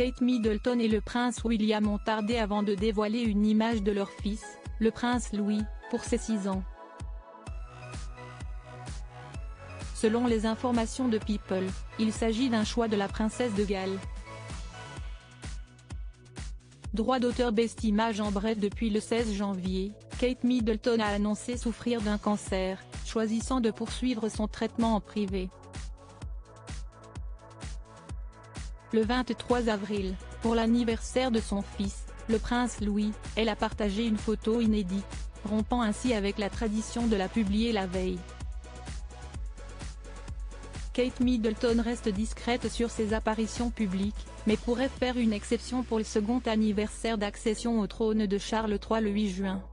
Kate Middleton et le prince William ont tardé avant de dévoiler une image de leur fils, le prince Louis, pour ses 6 ans. Selon les informations de People, il s'agit d'un choix de la princesse de Galles. Droit d'auteur. Best Image. En bref, depuis le 16 janvier, Kate Middleton a annoncé souffrir d'un cancer, choisissant de poursuivre son traitement en privé. Le 23 avril, pour l'anniversaire de son fils, le prince Louis, elle a partagé une photo inédite, rompant ainsi avec la tradition de la publier la veille. Kate Middleton reste discrète sur ses apparitions publiques, mais pourrait faire une exception pour le second anniversaire d'accession au trône de Charles III le 8 juin.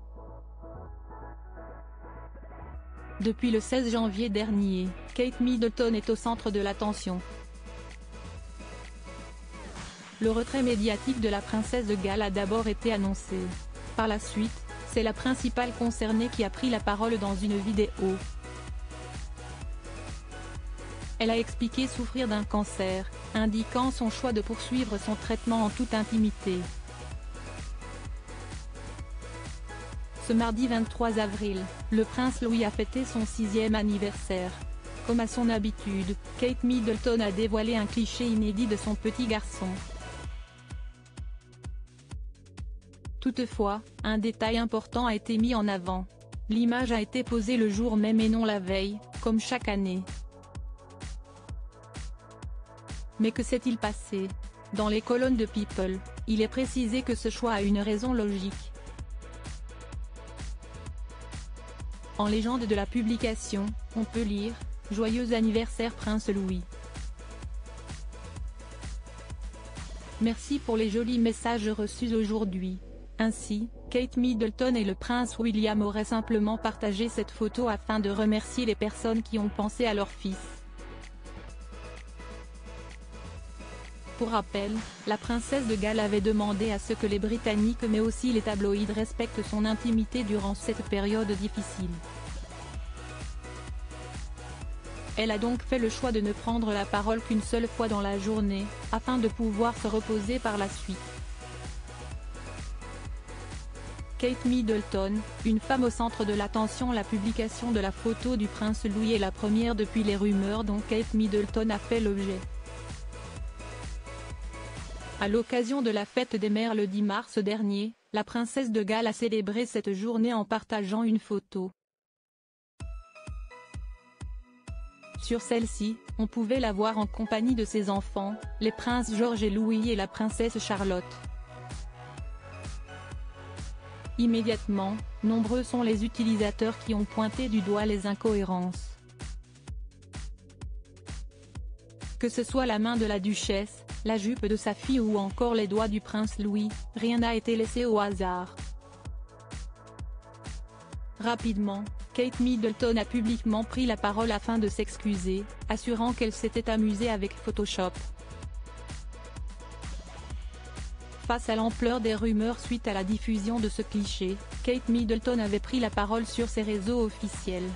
Depuis le 16 janvier dernier, Kate Middleton est au centre de l'attention. Le retrait médiatique de la princesse de Galles a d'abord été annoncé. Par la suite, c'est la principale concernée qui a pris la parole dans une vidéo. Elle a expliqué souffrir d'un cancer, indiquant son choix de poursuivre son traitement en toute intimité. Ce mardi 23 avril, le prince Louis a fêté son 6e anniversaire. Comme à son habitude, Kate Middleton a dévoilé un cliché inédit de son petit garçon. Toutefois, un détail important a été mis en avant. L'image a été posée le jour même et non la veille, comme chaque année. Mais que s'est-il passé? Dans les colonnes de People, il est précisé que ce choix a une raison logique. En légende de la publication, on peut lire « Joyeux anniversaire Prince Louis. Merci pour les jolis messages reçus aujourd'hui ». Ainsi, Kate Middleton et le prince William auraient simplement partagé cette photo afin de remercier les personnes qui ont pensé à leur fils. Pour rappel, la princesse de Galles avait demandé à ce que les Britanniques mais aussi les tabloïds respectent son intimité durant cette période difficile. Elle a donc fait le choix de ne prendre la parole qu'une seule fois dans la journée, afin de pouvoir se reposer par la suite. Kate Middleton, une femme au centre de l'attention. La publication de la photo du prince Louis est la première depuis les rumeurs dont Kate Middleton a fait l'objet. À l'occasion de la fête des mères le 10 mars dernier, la princesse de Galles a célébré cette journée en partageant une photo. Sur celle-ci, on pouvait la voir en compagnie de ses enfants, les princes George et Louis et la princesse Charlotte. Immédiatement, nombreux sont les utilisateurs qui ont pointé du doigt les incohérences. Que ce soit la main de la duchesse, la jupe de sa fille ou encore les doigts du prince Louis, rien n'a été laissé au hasard. Rapidement, Kate Middleton a publiquement pris la parole afin de s'excuser, assurant qu'elle s'était amusée avec Photoshop. Face à l'ampleur des rumeurs suite à la diffusion de ce cliché, Kate Middleton avait pris la parole sur ses réseaux officiels.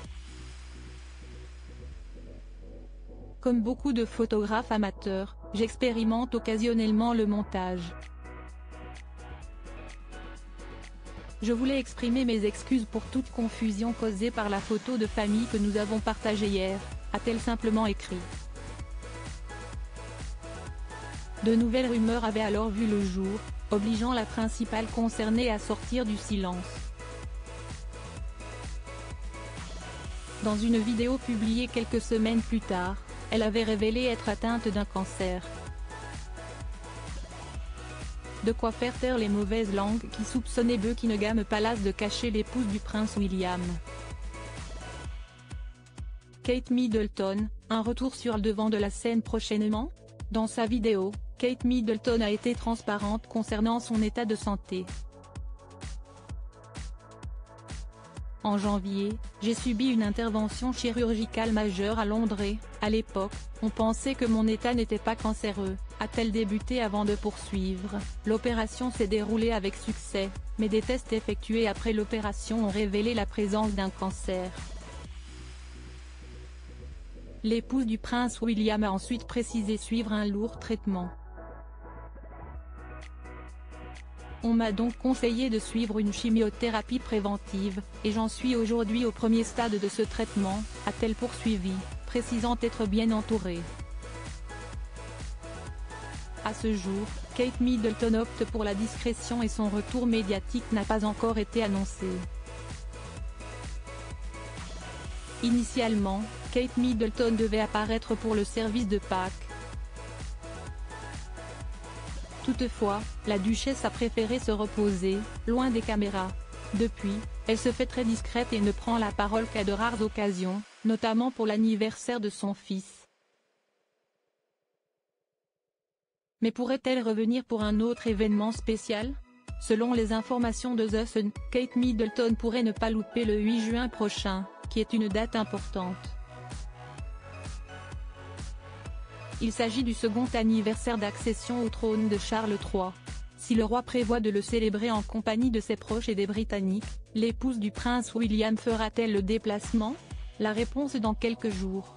Comme beaucoup de photographes amateurs, j'expérimente occasionnellement le montage. Je voulais exprimer mes excuses pour toute confusion causée par la photo de famille que nous avons partagée hier, a-t-elle simplement écrit. De nouvelles rumeurs avaient alors vu le jour, obligeant la principale concernée à sortir du silence. Dans une vidéo publiée quelques semaines plus tard, elle avait révélé être atteinte d'un cancer. De quoi faire taire les mauvaises langues qui soupçonnaient Buckingham Palace de cacher l'épouse du prince William. Kate Middleton, un retour sur le devant de la scène prochainement? Dans sa vidéo, Kate Middleton a été transparente concernant son état de santé. En janvier, j'ai subi une intervention chirurgicale majeure à Londres et, à l'époque, on pensait que mon état n'était pas cancéreux, a-t-elle débuté avant de poursuivre. L'opération s'est déroulée avec succès, mais des tests effectués après l'opération ont révélé la présence d'un cancer. L'épouse du prince William a ensuite précisé suivre un lourd traitement. On m'a donc conseillé de suivre une chimiothérapie préventive, et j'en suis aujourd'hui au premier stade de ce traitement, a-t-elle poursuivi, précisant être bien entourée. À ce jour, Kate Middleton opte pour la discrétion et son retour médiatique n'a pas encore été annoncé. Initialement, Kate Middleton devait apparaître pour le service de Pâques. Toutefois, la duchesse a préféré se reposer, loin des caméras. Depuis, elle se fait très discrète et ne prend la parole qu'à de rares occasions, notamment pour l'anniversaire de son fils. Mais pourrait-elle revenir pour un autre événement spécial? Selon les informations de The Sun, Kate Middleton pourrait ne pas louper le 8 juin prochain, qui est une date importante. Il s'agit du second anniversaire d'accession au trône de Charles III. Si le roi prévoit de le célébrer en compagnie de ses proches et des Britanniques, l'épouse du prince William fera-t-elle le déplacement? La réponse dans quelques jours.